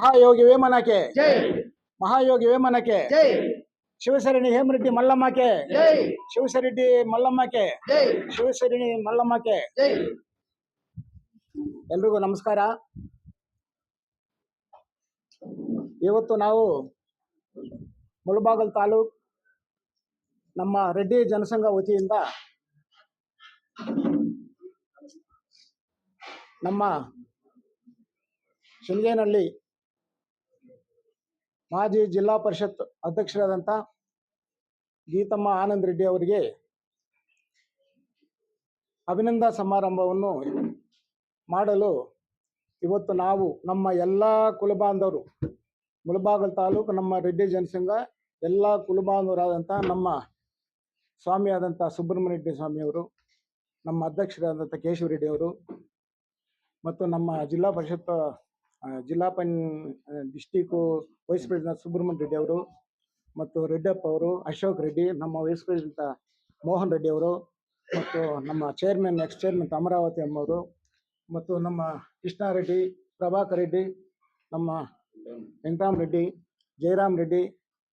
ಮಹಾಯೋಗಿ ವೇಮನಕ್ಕೆ, ಜೈ ಮಹಾಯೋಗಿ ವೇಮನಕ್ಕೆ, ಜೈ ಶಿವಸರಣಿ ಹೇಮರೆಡ್ಡಿ ಮಲ್ಲಮ್ಮಕ್ಕೆ, ಜೈ ಶಿವಸರೆಡ್ಡಿ ಮಲ್ಲಮ್ಮಕ್ಕೆ, ಜೈ ಶಿವಸರಣಿ ಮಲ್ಲಮ್ಮಕ್ಕೆ. ಜೈ. ಎಲ್ರಿಗೂ ನಮಸ್ಕಾರ. ಇವತ್ತು ನಾವು ಮುಳಬಾಗಿಲು ತಾಲೂಕ್ ನಮ್ಮ ರೆಡ್ಡಿ ಜನಸಂಘ ವತಿಯಿಂದ ನಮ್ಮ ಶಿಂಗೇನಹಳ್ಳಿ ಮಾಜಿ ಜಿಲ್ಲಾ ಪರಿಷತ್ ಅಧ್ಯಕ್ಷರಾದಂಥ ಗೀತಮ್ಮ ಆನಂದ್ ರೆಡ್ಡಿ ಅವರಿಗೆ ಅಭಿನಂದನಾ ಸಮಾರಂಭವನ್ನು ಮಾಡಲು ಇವತ್ತು ನಾವು ನಮ್ಮ ಎಲ್ಲ ಕುಲಬಾಂಧವರು, ಮುಳಬಾಗಿಲು ತಾಲೂಕು ನಮ್ಮ ರೆಡ್ಡಿ ಜನಸಂಘ ಎಲ್ಲ ಕುಲಬಾಂಧವರಾದಂಥ ನಮ್ಮ ಸ್ವಾಮಿಯಾದಂಥ ಸುಬ್ರಹ್ಮಣ್ಯ ರೆಡ್ಡಿ ಸ್ವಾಮಿಯವರು, ನಮ್ಮ ಅಧ್ಯಕ್ಷರಾದಂಥ ಕೇಶವ ರೆಡ್ಡಿ ಅವರು ಮತ್ತು ನಮ್ಮ ಜಿಲ್ಲಾ ಪರಿಷತ್ district vice president Subrahmanya Reddy ಅವರು ಮತ್ತು ರೆಡ್ಡಪ್ಪ ಅವರು, ಅಶೋಕ್ ರೆಡ್ಡಿ, ನಮ್ಮ ವೈಸ್ ಪ್ರೆಸಿಡೆಂಟ್ ಮೋಹನ್ ರೆಡ್ಡಿ ಅವರು ಮತ್ತು ನಮ್ಮ ಚೇರ್ಮನ್ ಎಕ್ಸ್ ಚೇರ್ಮನ್ ಅಮರಾವತಿ ಅಮ್ಮವರು ಮತ್ತು ನಮ್ಮ ಕೃಷ್ಣಾರೆಡ್ಡಿ, ಪ್ರಭಾಕರ್ ರೆಡ್ಡಿ, ನಮ್ಮ ವೆಂಕಟರಾಮ್ ರೆಡ್ಡಿ, ಜಯರಾಮ್ ರೆಡ್ಡಿ,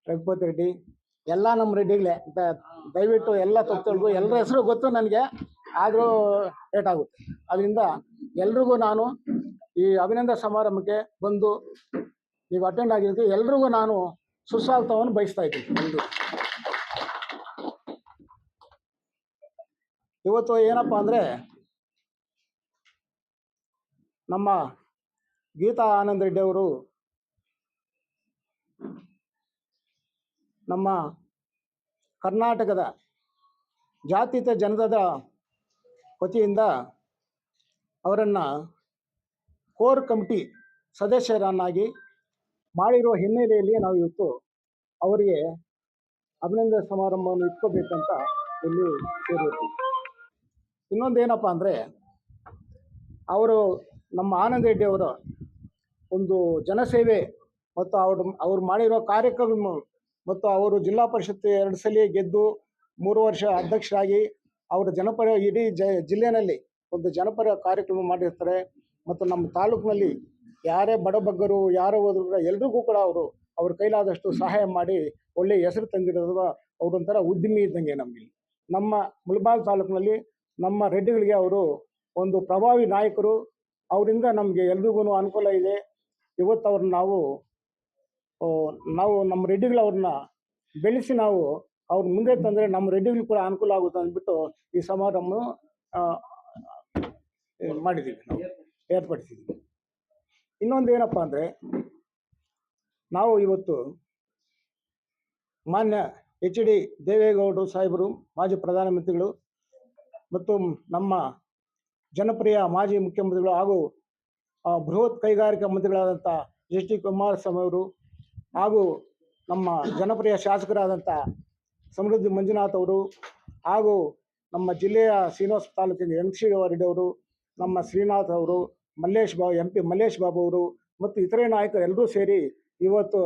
ರಘುಪತಿ ರೆಡ್ಡಿ, ಎಲ್ಲ ನಮ್ಮ ರೆಡ್ಡಿಗಳೇ. ದಯವಿಟ್ಟು ಎಲ್ಲ ತಪ್ಪು ಎಲ್ಲರ ಹೆಸರು ಗೊತ್ತು ನನಗೆ, ಆದರೂ ಲೇಟ್ ಆಗುತ್ತೆ. ಅದರಿಂದ ಎಲ್ರಿಗೂ ನಾನು ಈ ಅಭಿನಂದನಾ ಸಮಾರಂಭಕ್ಕೆ ಬಂದು ನೀವು ಅಟೆಂಡ್ ಆಗಿದ್ದಕ್ಕೆ ಎಲ್ರಿಗೂ ನಾನು ಸುಸ್ವಾಗತವನ್ನು ಬಯಸ್ತಾ ಇದ್ದೀನಿ. ಇವತ್ತು ಏನಪ್ಪ ಅಂದರೆ ನಮ್ಮ ಗೀತಾ ಆನಂದ್ ರೆಡ್ಡಿ ಅವರು ನಮ್ಮ ಕರ್ನಾಟಕದ ಜಾತ್ಯತೀತ ಜನತಾದ ವತಿಯಿಂದ ಅವರನ್ನು ಕೋರ್ ಕಮಿಟಿ ಸದಸ್ಯರನ್ನಾಗಿ ಮಾಡಿರುವ ಹಿನ್ನೆಲೆಯಲ್ಲಿ ನಾವು ಇವತ್ತು ಅವರಿಗೆ ಅಭಿನಂದನಾ ಸಮಾರಂಭವನ್ನು ಇಟ್ಕೋಬೇಕಂತ ಇಲ್ಲಿ ಸೇರಿರ್ತೀವಿ. ಇನ್ನೊಂದೇನಪ್ಪ ಅಂದರೆ ಅವರು ನಮ್ಮ ಆನಂದ್ ರೆಡ್ಡಿ ಅವರ ಒಂದು ಜನಸೇವೆ ಮತ್ತು ಅವ್ರು ಮಾಡಿರೋ ಕಾರ್ಯಕ್ರಮ ಮತ್ತು ಅವರು ಜಿಲ್ಲಾ ಪರಿಷತ್ 2 ಸಲ ಗೆದ್ದು 3 ವರ್ಷ ಅಧ್ಯಕ್ಷರಾಗಿ ಅವರ ಜನಪರ ಇಡೀ ಜಿಲ್ಲೆಯಲ್ಲಿ ಒಂದು ಜನಪರ ಕಾರ್ಯಕ್ರಮ ಮಾಡಿರ್ತಾರೆ. ಮತ್ತು ನಮ್ಮ ತಾಲೂಕಿನಲ್ಲಿ ಯಾರೇ ಬಡಬಗ್ಗರು ಯಾರೋ ಹೋದ್ರು ಕೂಡ ಎಲ್ರಿಗೂ ಕೂಡ ಅವರು ಅವ್ರ ಕೈಲಾದಷ್ಟು ಸಹಾಯ ಮಾಡಿ ಒಳ್ಳೆಯ ಹೆಸರು ತಂದಿರೋದು ಅವರೊಂಥರ ಉದ್ಯಮಿ ಇದ್ದಂಗೆ. ನಮಗೆ ನಮ್ಮ ಮುಳಬಾಗಿಲು ತಾಲೂಕಿನಲ್ಲಿ ನಮ್ಮ ರೆಡ್ಡಿಗಳಿಗೆ ಅವರು ಒಂದು ಪ್ರಭಾವಿ ನಾಯಕರು. ಅವರಿಂದ ನಮಗೆ ಎಲ್ರಿಗೂ ಅನುಕೂಲ ಇದೆ. ಇವತ್ತು ಅವ್ರನ್ನ ನಾವು ನಮ್ಮ ರೆಡ್ಡಿಗಳು ಅವ್ರನ್ನ ಬೆಳೆಸಿ ನಾವು ಅವ್ರ ಮುಂದೆ ತಂದರೆ ನಮ್ಮ ರೆಡ್ಡಿಗಳು ಕೂಡ ಅನುಕೂಲ ಆಗುತ್ತೆ ಅಂದ್ಬಿಟ್ಟು ಈ ಸಮಾರಂಭ ಮಾಡಿದ್ದೀವಿ, ನಾವು ಏರ್ಪಡಿಸಿದ್ದೀವಿ. ಇನ್ನೊಂದು ಏನಪ್ಪ ಅಂದರೆ ನಾವು ಇವತ್ತು ಮಾನ್ಯ HD ದೇವೇಗೌಡರು ಸಾಹೇಬರು, ಮಾಜಿ ಪ್ರಧಾನಮಂತ್ರಿಗಳು ಮತ್ತು ನಮ್ಮ ಜನಪ್ರಿಯ ಮಾಜಿ ಮುಖ್ಯಮಂತ್ರಿಗಳು ಹಾಗೂ ಬೃಹತ್ ಕೈಗಾರಿಕಾ ಮಂತ್ರಿಗಳಾದಂಥ HD ಕುಮಾರಸ್ವಾಮಿ ಅವರು ಹಾಗೂ ನಮ್ಮ ಜನಪ್ರಿಯ ಶಾಸಕರಾದಂಥ ಸಮೃದ್ಧಿ ಮಂಜುನಾಥ್ ಅವರು ಹಾಗೂ ನಮ್ಮ ಜಿಲ್ಲೆಯ ಶ್ರೀನಿವಾಸ ತಾಲೂಕಿನ MC ರೆಡ್ಡಿ ಅವರು, ನಮ್ಮ ಶ್ರೀನಾಥ್ ಅವರು, MP ಮಲ್ಲೇಶ್ ಬಾಬು ಅವರು ಮತ್ತು ಇತರೆ ನಾಯಕರು ಎಲ್ಲರೂ ಸೇರಿ ಇವತ್ತು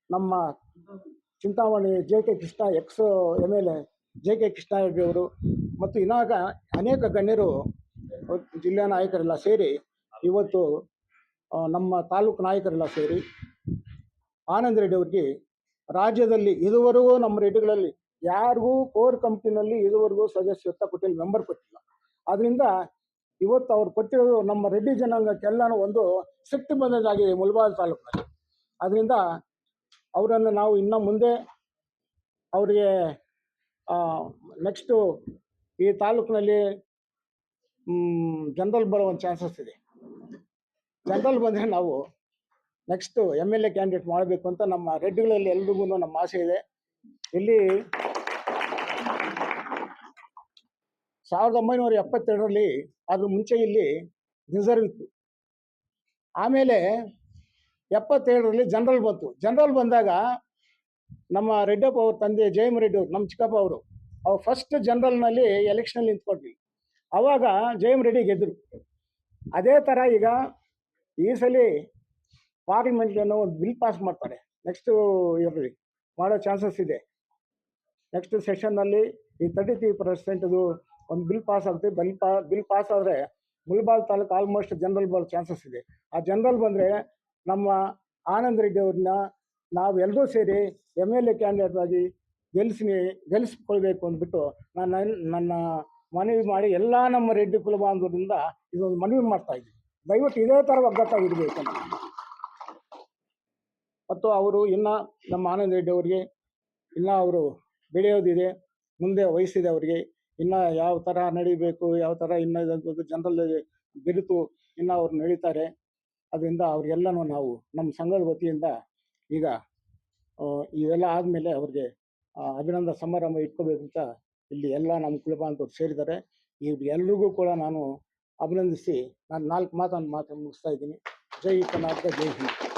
ನಮ್ಮ Chintamani JK Krishna ex-MLA JK Krishnareddy ಅವರು ಮತ್ತು ಇನ್ನಾಗ ಅನೇಕ ಗಣ್ಯರು ಜಿಲ್ಲೆಯ ನಾಯಕರೆಲ್ಲ ಸೇರಿ ಇವತ್ತು ನಮ್ಮ ತಾಲೂಕು ನಾಯಕರೆಲ್ಲ ಸೇರಿ ಆನಂದ್ ರೆಡ್ಡಿ ಅವ್ರಿಗೆ ರಾಜ್ಯದಲ್ಲಿ ಇದುವರೆಗೂ ನಮ್ಮ ರೆಡ್ಡಿಗಳಲ್ಲಿ ಯಾರಿಗೂ ಕೋರ್ ಕಮಿಟಿನಲ್ಲಿ ಇದುವರೆಗೂ ಸದಸ್ಯತ್ವ ಕೊಟ್ಟಿಲ್ಲ, ಮೆಂಬರ್ ಕೊಟ್ಟಿಲ್ಲ. ಆದ್ದರಿಂದ ಇವತ್ತು ಅವ್ರು ಕೊಟ್ಟಿರೋದು ನಮ್ಮ ರೆಡ್ಡಿ ಜನಾಂಗಕ್ಕೆಲ್ಲನೂ ಒಂದು ಶಕ್ತಿ ಬಂದದ್ದಾಗಿದೆ ಮುಳಬಾಗಿಲು ತಾಲೂಕಿನಲ್ಲಿ. ಅದರಿಂದ ಅವರನ್ನು ನಾವು ಇನ್ನು ಮುಂದೆ ಅವರಿಗೆ ನೆಕ್ಸ್ಟು ಈ ತಾಲೂಕಿನಲ್ಲಿ ಜನರಲ್ ಬರೋ ಒಂದು ಚಾನ್ಸಸ್ ಇದೆ. ಜನರಲ್ ಬಂದರೆ ನಾವು ನೆಕ್ಸ್ಟು MLA ಕ್ಯಾಂಡಿಡೇಟ್ ಮಾಡಬೇಕು ಅಂತ ನಮ್ಮ ರೆಡ್ಡಿಗಳಲ್ಲಿ ಎಲ್ರಿಗೂ ನಮ್ಮ ಆಸೆ ಇದೆ. ಇಲ್ಲಿ 1972ರಲ್ಲಿ ಅದ್ರ ಮುಂಚೆ ಇಲ್ಲಿ ರಿಸರ್ವ್ ಇತ್ತು. ಆಮೇಲೆ 77ರಲ್ಲಿ ಜನರಲ್ ಬಂತು. ಜನರಲ್ ಬಂದಾಗ ನಮ್ಮ ರೆಡ್ಡಪ್ಪ ಅವ್ರ ತಂದೆ ಜಯಮ್ ರೆಡ್ಡಿ ಅವರು, ನಮ್ಮ ಚಿಕ್ಕಪ್ಪ ಅವರು ಫಸ್ಟ್ ಜನರಲ್ನಲ್ಲಿ ಎಲೆಕ್ಷನಲ್ಲಿ ನಿಂತ್ಕೊಟ್ವಿ. ಆವಾಗ ಜಯಮ್ ರೆಡ್ಡಿ ಗೆದ್ದರು. ಅದೇ ಥರ ಈಗ ಈ ಸಲ ಪಾರ್ಲಿಮೆಂಟ್ಗೆ ಒಂದು ಬಿಲ್ ಪಾಸ್ ಮಾಡ್ತಾರೆ, ನೆಕ್ಸ್ಟು ಇರಲಿ ಮಾಡೋ ಚಾನ್ಸಸ್ ಇದೆ. ನೆಕ್ಸ್ಟ್ ಸೆಷನ್ನಲ್ಲಿ ಈ 33% ಒಂದು ಬಿಲ್ ಪಾಸ್ ಆಗುತ್ತೆ. ಬಿಲ್ ಪಾಸ್ ಆದರೆ ಮುಳಬಾಗಿಲು ತಾಲೂಕು ಆಲ್ಮೋಸ್ಟ್ ಜನರಲ್ ಬರೋ ಚಾನ್ಸಸ್ ಇದೆ. ಆ ಜನರಲ್ ಬಂದರೆ ನಮ್ಮ ಆನಂದ್ ರೆಡ್ಡಿ ಅವ್ರನ್ನ ನಾವೆಲ್ಲರೂ ಸೇರಿ MLA ಕ್ಯಾಂಡಿಡೇಟ್ ಆಗಿ ಗೆಲ್ಲಿಸ್ಕೊಳ್ಬೇಕು ಅಂದ್ಬಿಟ್ಟು ನನ್ನ ಮನವಿ ಮಾಡಿ ಎಲ್ಲ ನಮ್ಮ ರೆಡ್ಡಿ ಕುಲ ಬಾಂಧವರಿಂದ ಇದೊಂದು ಮನವಿ ಮಾಡ್ತಾ ಇದ್ದೀವಿ. ದಯವಿಟ್ಟು ಇದೇ ಥರ ಒಗ್ಗಟ್ಟಾಗಿರಬೇಕು ಅಂತ. ಮತ್ತು ಅವರು ಇನ್ನು ನಮ್ಮ ಆನಂದ್ ರೆಡ್ಡಿ ಅವರಿಗೆ ಇನ್ನೂ ಅವರು ಬೆಳೆಯೋದಿದೆ, ಮುಂದೆ ವಯಸ್ಸಿದೆ ಅವರಿಗೆ, ಇನ್ನು ಯಾವ ಥರ ನಡಿಬೇಕು, ಯಾವ ಥರ ಇನ್ನು ಜನರಲ್ಲಿ ಬೆರೆತು ಇನ್ನು ಅವ್ರು ನಡೀತಾರೆ. ಅದರಿಂದ ಅವ್ರಿಗೆಲ್ಲನೂ ನಾವು ನಮ್ಮ ಸಂಘದ ವತಿಯಿಂದ ಈಗ ಇವೆಲ್ಲ ಆದಮೇಲೆ ಅವ್ರಿಗೆ ಅಭಿನಂದನಾ ಸಮಾರಂಭ ಇಟ್ಕೋಬೇಕಂತ ಇಲ್ಲಿ ಎಲ್ಲ ನಮ್ಮ ಕುಲಬಾಂಧವರು ಸೇರಿದ್ದಾರೆ. ಎಲ್ರಿಗೂ ಕೂಡ ನಾನು ಅಭಿನಂದಿಸಿ ನಾನು 4 ಮಾತನ್ನು ಮುಗಿಸ್ತಾ ಇದ್ದೀನಿ. ಜೈ ಕರ್ನಾಟಕ, ಜೈ ಹಿಂದ್.